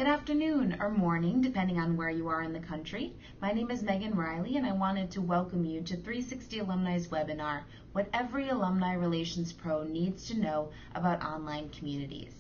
Good afternoon or morning, depending on where you are in the country. My name is Megan Riley, and I wanted to welcome you to 360 Alumni's webinar, What Every Alumni Relations Pro Needs to Know About Online Communities.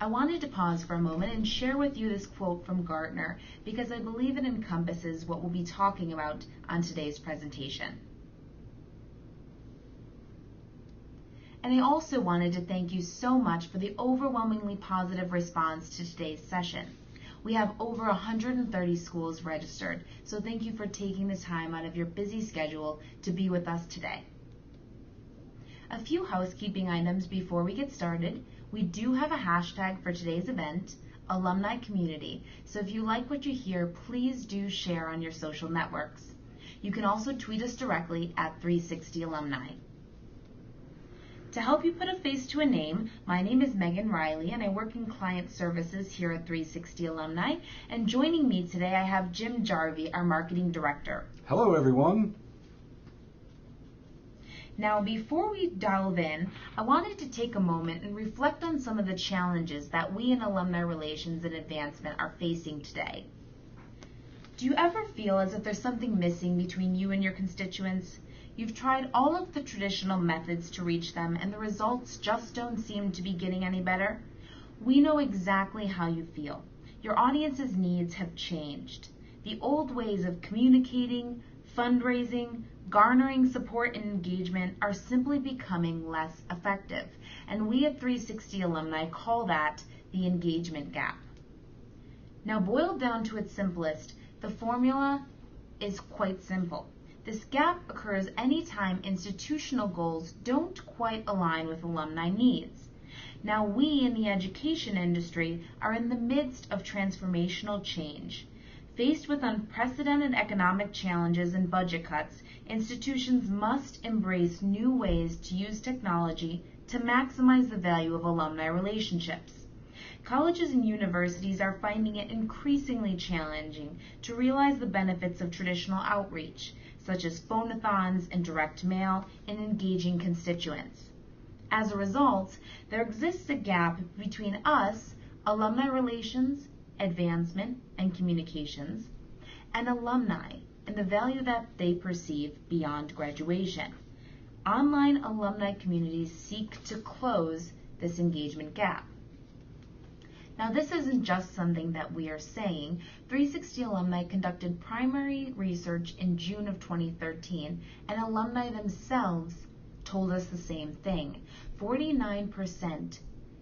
I wanted to pause for a moment and share with you this quote from Gartner because I believe it encompasses what we'll be talking about on today's presentation. And I also wanted to thank you so much for the overwhelmingly positive response to today's session. We have over 130 schools registered, so thank you for taking the time out of your busy schedule to be with us today. A few housekeeping items before we get started. We do have a hashtag for today's event, Alumni Community, so if you like what you hear, please do share on your social networks. You can also tweet us directly at 360Alumni. To help you put a face to a name, my name is Megan Riley and I work in client services here at 360 Alumni. And joining me today, I have Jim Jarvie, our marketing director. Hello, everyone. Now, before we delve in, I wanted to take a moment and reflect on some of the challenges that we in alumni relations and advancement are facing today. Do you ever feel as if there's something missing between you and your constituents? You've tried all of the traditional methods to reach them and the results just don't seem to be getting any better? We know exactly how you feel. Your audience's needs have changed. The old ways of communicating, fundraising, garnering support and engagement are simply becoming less effective. And we at 360 Alumni call that the engagement gap. Now, boiled down to its simplest, the formula is quite simple. This gap occurs anytime institutional goals don't quite align with alumni needs. Now, we in the education industry are in the midst of transformational change. Faced with unprecedented economic challenges and budget cuts, institutions must embrace new ways to use technology to maximize the value of alumni relationships. Colleges and universities are finding it increasingly challenging to realize the benefits of traditional outreach, such as phone-a-thons and direct mail, in engaging constituents. As a result, there exists a gap between us, alumni relations, advancement, and communications, and alumni and the value that they perceive beyond graduation. Online alumni communities seek to close this engagement gap. Now, this isn't just something that we are saying. 360 Alumni conducted primary research in June of 2013, and alumni themselves told us the same thing. 49%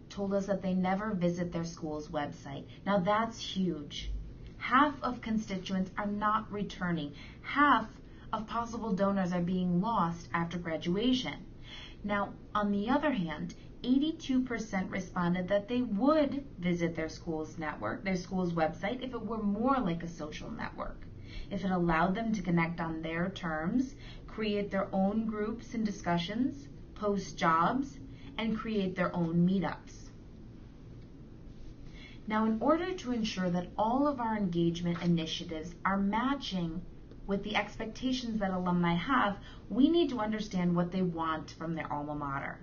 told us that they never visit their school's website. Now, that's huge. Half of constituents are not returning. Half of possible donors are being lost after graduation. Now, on the other hand, 82% responded that they would visit their school's network, their school's website, if it were more like a social network, if it allowed them to connect on their terms, create their own groups and discussions, post jobs, and create their own meetups. Now, in order to ensure that all of our engagement initiatives are matching with the expectations that alumni have, we need to understand what they want from their alma mater.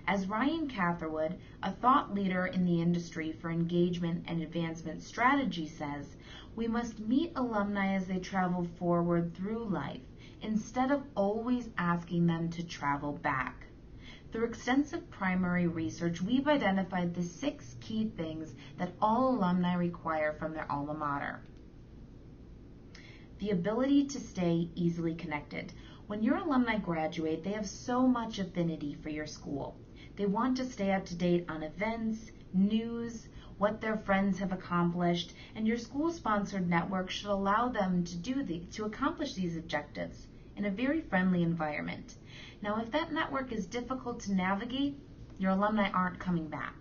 As Ryan Catherwood, a thought leader in the industry for engagement and advancement strategy, says, we must meet alumni as they travel forward through life, instead of always asking them to travel back. Through extensive primary research, we've identified the 6 key things that all alumni require from their alma mater. The ability to stay easily connected. When your alumni graduate, they have so much affinity for your school. They want to stay up to date on events, news, what their friends have accomplished, and your school-sponsored network should allow them to accomplish these objectives in a very friendly environment. Now, if that network is difficult to navigate, your alumni aren't coming back.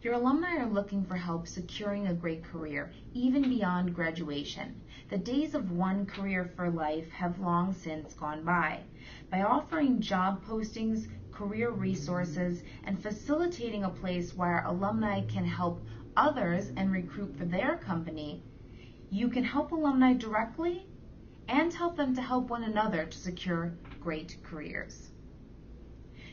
Your alumni are looking for help securing a great career, even beyond graduation. The days of one career for life have long since gone by. By offering job postings, career resources, and facilitating a place where alumni can help others and recruit for their company, you can help alumni directly and help them to help one another to secure great careers.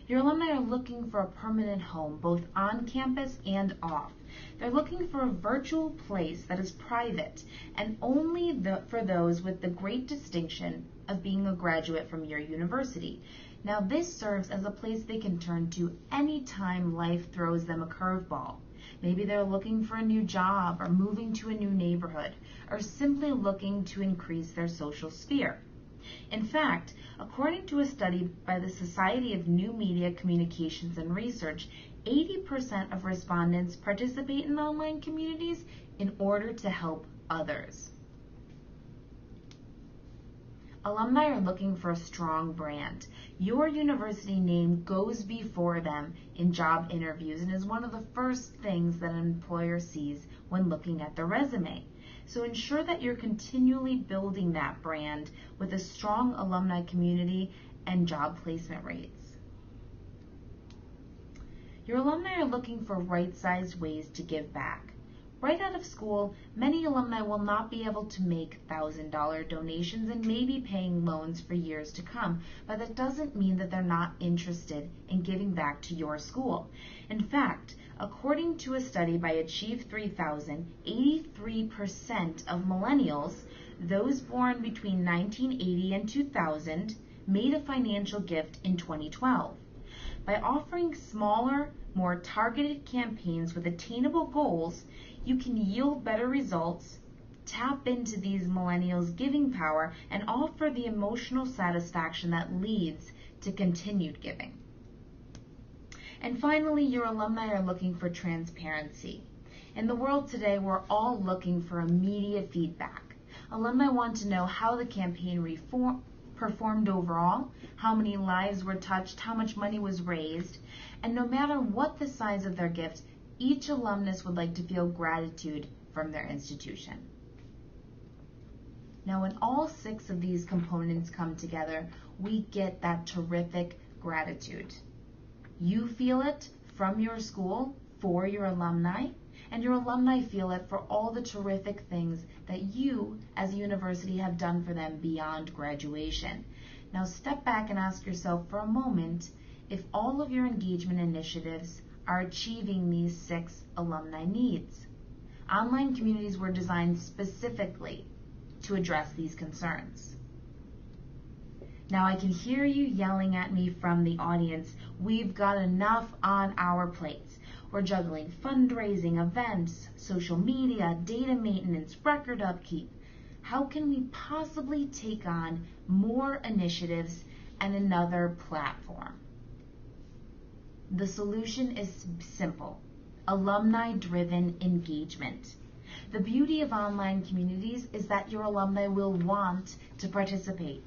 Your alumni are looking for a permanent home, both on campus and off. They're looking for a virtual place that is private and only for those with the great distinction of being a graduate from your university. Now, this serves as a place they can turn to anytime life throws them a curveball. Maybe they're looking for a new job or moving to a new neighborhood or simply looking to increase their social sphere. In fact, according to a study by the Society of New Media Communications and Research, 80% of respondents participate in online communities in order to help others. Alumni are looking for a strong brand. Your university name goes before them in job interviews and is one of the first things that an employer sees when looking at their resume. So ensure that you're continually building that brand with a strong alumni community and job placement rates. Your alumni are looking for right-sized ways to give back. Right out of school, many alumni will not be able to make $1,000 donations and may be paying loans for years to come, but that doesn't mean that they're not interested in giving back to your school. In fact, according to a study by Achieve 3000, 83% of millennials, those born between 1980 and 2000, made a financial gift in 2012. By offering smaller, more targeted campaigns with attainable goals, you can yield better results, tap into these millennials' giving power, and offer the emotional satisfaction that leads to continued giving. And finally, your alumni are looking for transparency. In the world today, we're all looking for immediate feedback. Alumni want to know how the campaign performed overall, how many lives were touched, how much money was raised, and no matter what the size of their gift, each alumnus would like to feel gratitude from their institution. Now, when all 6 of these components come together, we get that terrific gratitude. You feel it from your school for your alumni, and your alumni feel it for all the terrific things that you as a university have done for them beyond graduation. Now step back and ask yourself for a moment if all of your engagement initiatives are achieving these 6 alumni needs. Online communities were designed specifically to address these concerns. Now I can hear you yelling at me from the audience. We've got enough on our plates. We're juggling fundraising, events, social media, data maintenance, record upkeep. How can we possibly take on more initiatives and another platform? The solution is simple: alumni-driven engagement. The beauty of online communities is that your alumni will want to participate.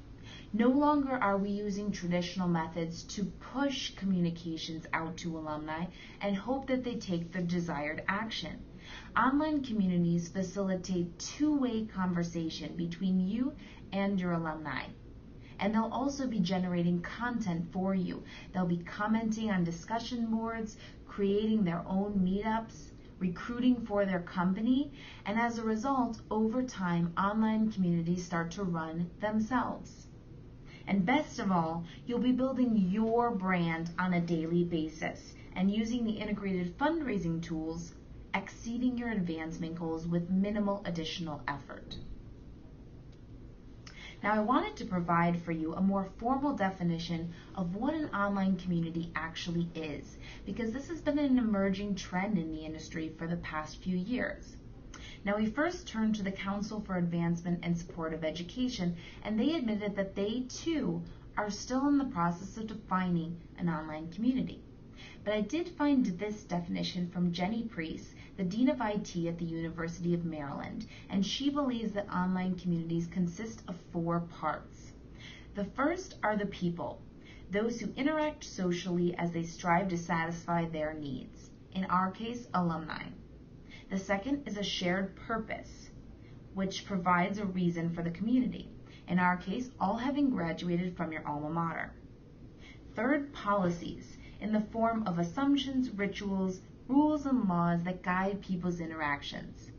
No longer are we using traditional methods to push communications out to alumni and hope that they take the desired action. Online communities facilitate two-way conversation between you and your alumni. And they'll also be generating content for you. They'll be commenting on discussion boards, creating their own meetups, recruiting for their company, and as a result, over time, online communities start to run themselves. And best of all, you'll be building your brand on a daily basis and using the integrated fundraising tools, exceeding your advancement goals with minimal additional effort. Now, I wanted to provide for you a more formal definition of what an online community actually is, because this has been an emerging trend in the industry for the past few years. Now, we first turned to the Council for Advancement and Support of Education, and they admitted that they too are still in the process of defining an online community. But I did find this definition from Jenny Priest, the Dean of IT at the University of Maryland, and she believes that online communities consist of 4 parts. The first are the people, those who interact socially as they strive to satisfy their needs, in our case, alumni. The second is a shared purpose, which provides a reason for the community, in our case, all having graduated from your alma mater. Third, policies, in the form of assumptions, rituals, rules, and laws that guide people's interactions.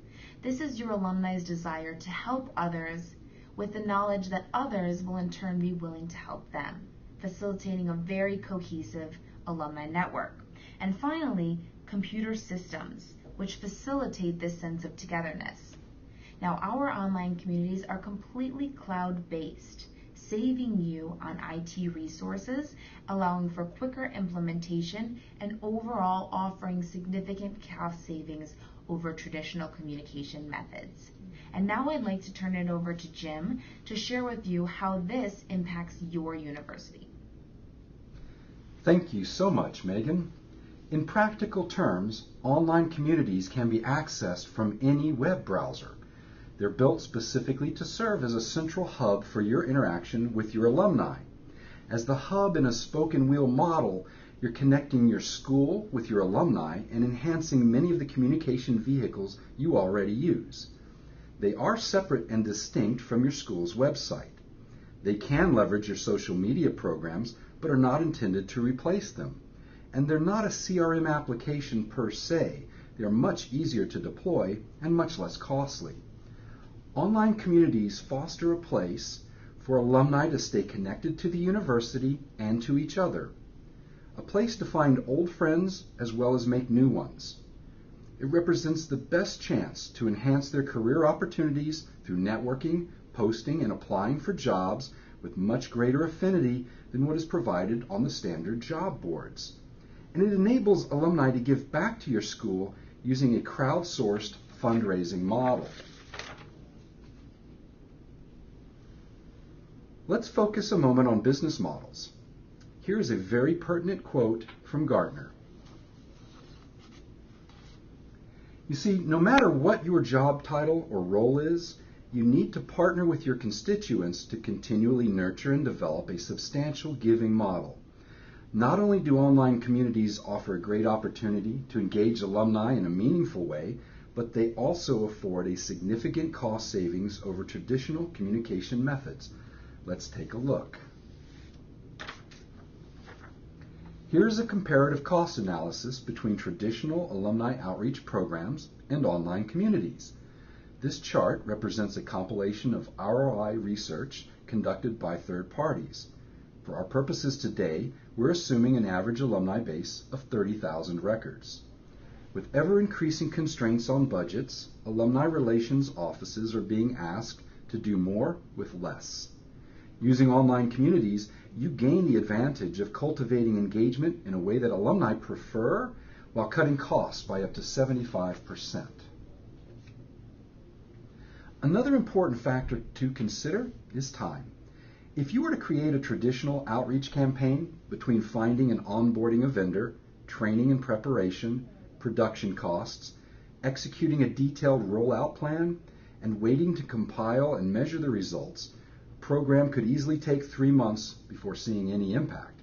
This is your alumni's desire to help others with the knowledge that others will in turn be willing to help them, facilitating a very cohesive alumni network. And finally, computer systems, which facilitate this sense of togetherness. Now, our online communities are completely cloud-based, saving you on IT resources, allowing for quicker implementation, and overall offering significant cost savings over traditional communication methods. And now I'd like to turn it over to Jim to share with you how this impacts your university. Thank you so much, Megan. In practical terms, online communities can be accessed from any web browser. They're built specifically to serve as a central hub for your interaction with your alumni. As the hub in a spoken wheel model, you're connecting your school with your alumni and enhancing many of the communication vehicles you already use. They are separate and distinct from your school's website. They can leverage your social media programs, but are not intended to replace them. And they're not a CRM application per se. They are much easier to deploy and much less costly. Online communities foster a place for alumni to stay connected to the university and to each other. A place to find old friends as well as make new ones. It represents the best chance to enhance their career opportunities through networking, posting, and applying for jobs with much greater affinity than what is provided on the standard job boards. And it enables alumni to give back to your school using a crowdsourced fundraising model. Let's focus a moment on business models. Here is a very pertinent quote from Gartner. You see, no matter what your job title or role is, you need to partner with your constituents to continually nurture and develop a substantial giving model. Not only do online communities offer a great opportunity to engage alumni in a meaningful way, but they also afford a significant cost savings over traditional communication methods. Let's take a look. Here's a comparative cost analysis between traditional alumni outreach programs and online communities. This chart represents a compilation of ROI research conducted by third parties. For our purposes today, we're assuming an average alumni base of 30,000 records. With ever-increasing constraints on budgets, alumni relations offices are being asked to do more with less. Using online communities, you gain the advantage of cultivating engagement in a way that alumni prefer while cutting costs by up to 75%. Another important factor to consider is time. If you were to create a traditional outreach campaign between finding and onboarding a vendor, training and preparation, production costs, executing a detailed rollout plan, and waiting to compile and measure the results, a program could easily take 3 months before seeing any impact.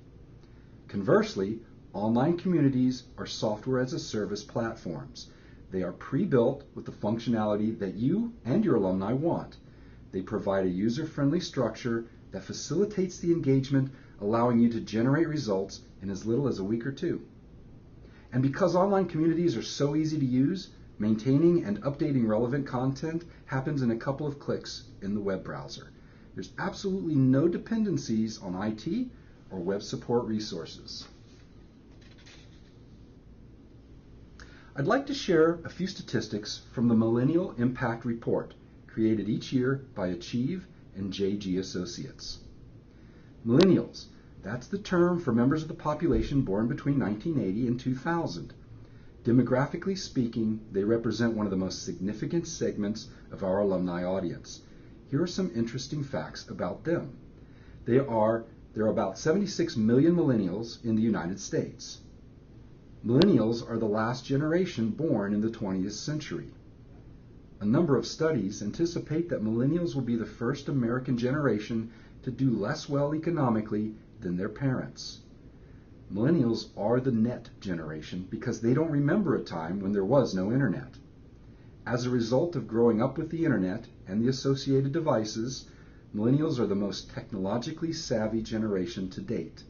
Conversely, online communities are software as a service platforms. They are pre-built with the functionality that you and your alumni want. They provide a user-friendly structure that facilitates the engagement, allowing you to generate results in as little as a week or two. And because online communities are so easy to use, maintaining and updating relevant content happens in a couple of clicks in the web browser. There's absolutely no dependencies on IT or web support resources. I'd like to share a few statistics from the Millennial Impact Report, created each year by Achieve and JG Associates. Millennials, that's the term for members of the population born between 1980 and 2000. Demographically speaking, they represent one of the most significant segments of our alumni audience. Here are some interesting facts about them. There are about 76 million millennials in the United States. Millennials are the last generation born in the 20th century. A number of studies anticipate that millennials will be the first American generation to do less well economically than their parents. Millennials are the net generation because they don't remember a time when there was no internet. As a result of growing up with the internet and the associated devices, millennials are the most technologically savvy generation to date.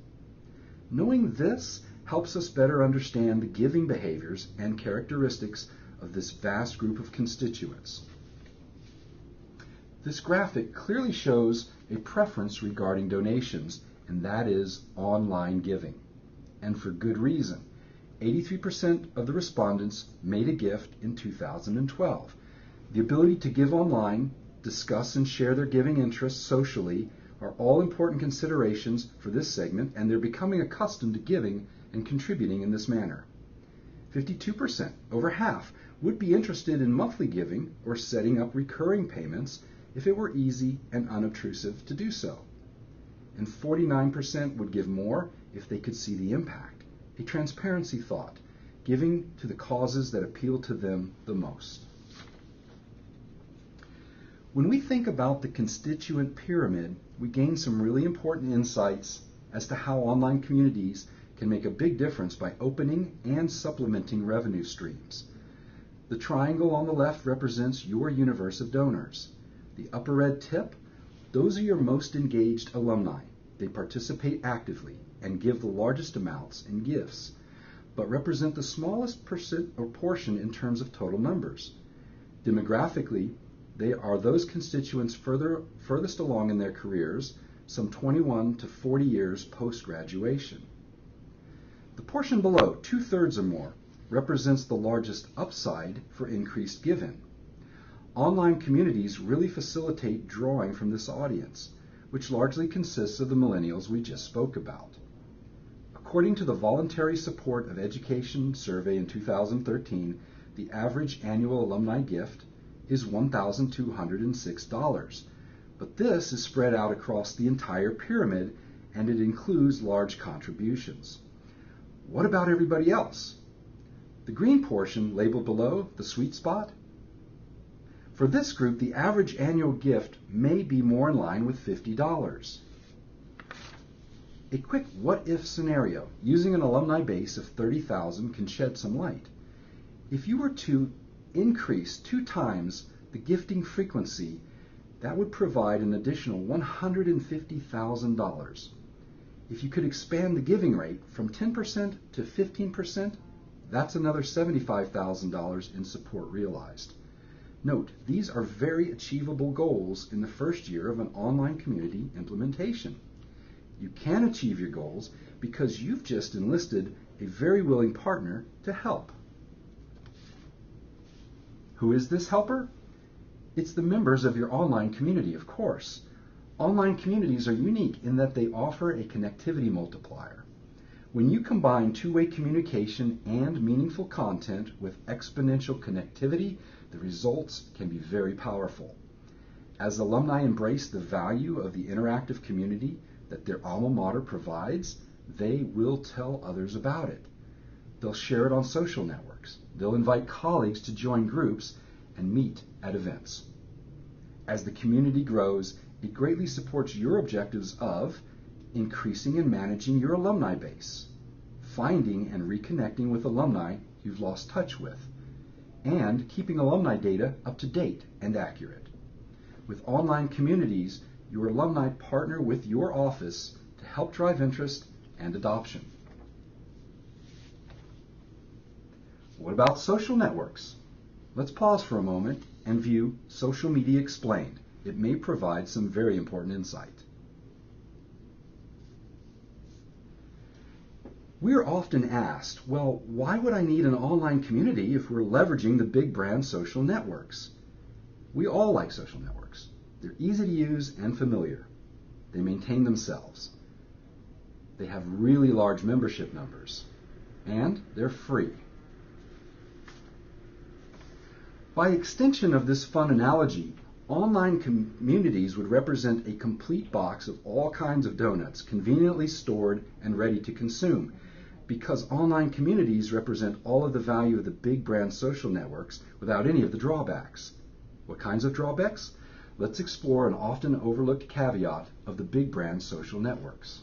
Knowing this helps us better understand the giving behaviors and characteristics of this vast group of constituents. This graphic clearly shows a preference regarding donations, and that is online giving. and for good reason. 83% of the respondents made a gift in 2012. The ability to give online, discuss and share their giving interests socially are all important considerations for this segment, and they're becoming accustomed to giving and contributing in this manner. 52%, over half, would be interested in monthly giving or setting up recurring payments if it were easy and unobtrusive to do so. And 49% would give more if they could see the impact, a transparency thought, giving to the causes that appeal to them the most. When we think about the constituent pyramid, we gain some really important insights as to how online communities can make a big difference by opening and supplementing revenue streams. The triangle on the left represents your universe of donors. The upper red tip, those are your most engaged alumni. They participate actively and give the largest amounts in gifts, but represent the smallest percent or portion in terms of total numbers. Demographically, they are those constituents furthest along in their careers, some 21 to 40 years post-graduation. The portion below, 2/3 or more, represents the largest upside for increased giving. Online communities really facilitate drawing from this audience, which largely consists of the millennials we just spoke about. According to the Voluntary Support of Education survey in 2013, the average annual alumni gift is $1,206, but this is spread out across the entire pyramid, and it includes large contributions. What about everybody else? The green portion labeled below, the sweet spot. For this group, the average annual gift may be more in line with $50. A quick what-if scenario using an alumni base of 30,000 can shed some light. If you were to increase 2 times the gifting frequency, that would provide an additional $150,000. If you could expand the giving rate from 10% to 15%, that's another $75,000 in support realized. Note, these are very achievable goals in the first year of an online community implementation. You can achieve your goals because you've just enlisted a very willing partner to help. Who is this helper? It's the members of your online community, of course. Online communities are unique in that they offer a connectivity multiplier. When you combine two-way communication and meaningful content with exponential connectivity, the results can be very powerful. As alumni embrace the value of the interactive community that their alma mater provides, they will tell others about it. They'll share it on social networks. They'll invite colleagues to join groups and meet at events. As the community grows, it greatly supports your objectives of increasing and managing your alumni base, finding and reconnecting with alumni you've lost touch with, and keeping alumni data up to date and accurate. With online communities, your alumni partner with your office to help drive interest and adoption. What about social networks? Let's pause for a moment and view Social Media Explained. It may provide some very important insight. We are often asked, well, why would I need an online community if we're leveraging the big brand social networks? We all like social networks. They're easy to use and familiar. They maintain themselves. They have really large membership numbers, and they're free. By extension of this fun analogy, online communities would represent a complete box of all kinds of donuts, conveniently stored and ready to consume. Because online communities represent all of the value of the big brand social networks without any of the drawbacks. What kinds of drawbacks? Let's explore an often overlooked caveat of the big brand social networks.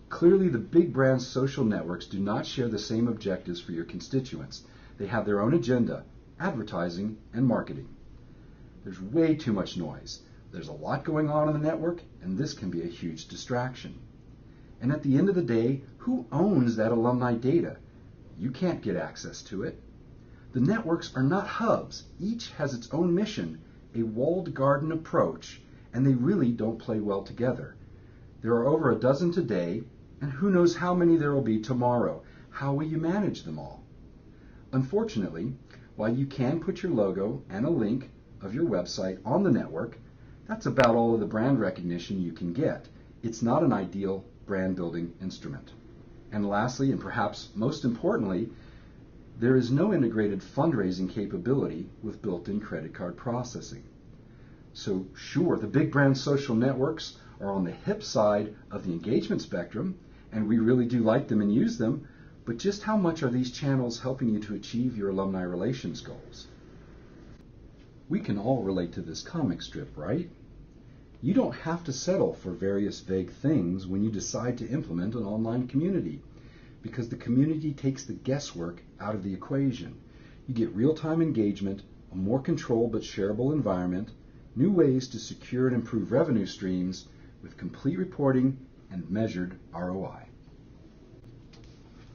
Clearly, the big brand social networks do not share the same objectives for your constituents. They have their own agenda, advertising, and marketing. There's way too much noise. There's a lot going on in the network, and this can be a huge distraction. And at the end of the day, who owns that alumni data? You can't get access to it. The networks are not hubs. Each has its own mission, a walled garden approach, and they really don't play well together. There are over a dozen today, And who knows how many there will be tomorrow? How will you manage them all? Unfortunately, while you can put your logo and a link of your website on the network, that's about all of the brand recognition you can get. It's not an ideal brand building instrument. And lastly, and perhaps most importantly, there is no integrated fundraising capability with built-in credit card processing. So sure, the big brand social networks are on the hip side of the engagement spectrum, and we really do like them and use them, but just how much are these channels helping you to achieve your alumni relations goals? We can all relate to this comic strip, right? You don't have to settle for various vague things when you decide to implement an online community, because the community takes the guesswork out of the equation. You get real-time engagement, a more controlled but shareable environment, new ways to secure and improve revenue streams with complete reporting and measured ROI.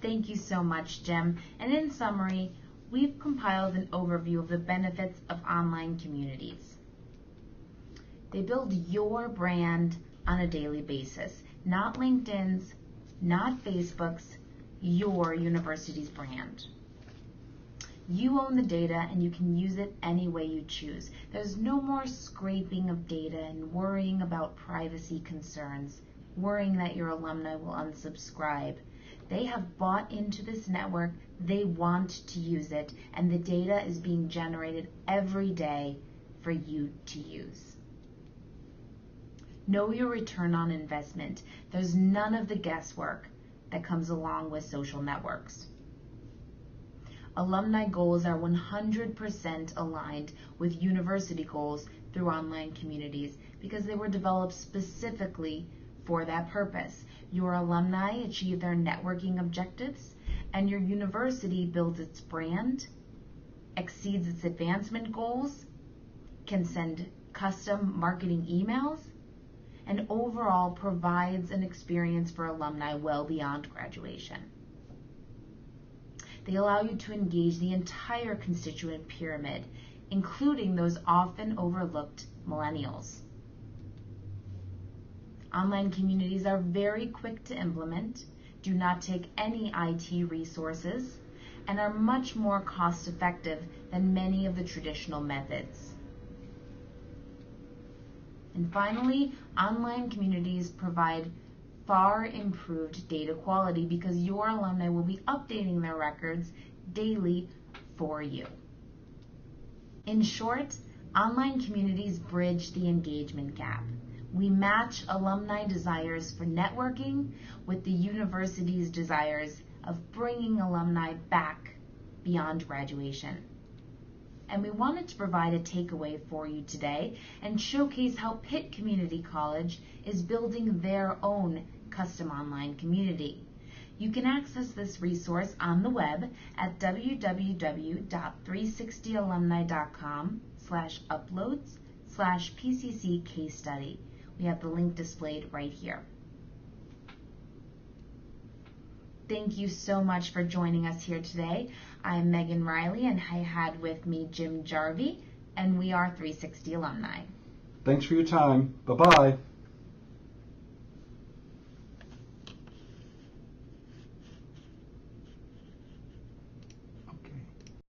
Thank you so much, Jim. And in summary, we've compiled an overview of the benefits of online communities. They build your brand on a daily basis, not LinkedIn's, not Facebook's, your university's brand. You own the data and you can use it any way you choose. There's no more scraping of data and worrying about privacy concerns, worrying that your alumni will unsubscribe. They have bought into this network, they want to use it, and the data is being generated every day for you to use. Know your return on investment. There's none of the guesswork that comes along with social networks. Alumni goals are 100% aligned with university goals through online communities because they were developed specifically for that purpose. Your alumni achieve their networking objectives, and your university builds its brand, exceeds its advancement goals, can send custom marketing emails, and overall provides an experience for alumni well beyond graduation. They allow you to engage the entire constituent pyramid, including those often overlooked millennials. Online communities are very quick to implement, do not take any IT resources, and are much more cost-effective than many of the traditional methods. And finally, online communities provide far improved data quality because your alumni will be updating their records daily for you. In short, online communities bridge the engagement gap. We match alumni desires for networking with the university's desires of bringing alumni back beyond graduation. And we wanted to provide a takeaway for you today and showcase how Pitt Community College is building their own custom online community. You can access this resource on the web at www.360alumni.com/uploads/PCC case study. We have the link displayed right here. Thank you so much for joining us here today. I'm Megan Riley, and I had with me Jim Jarvie, and we are 360 Alumni. Thanks for your time. Bye-bye.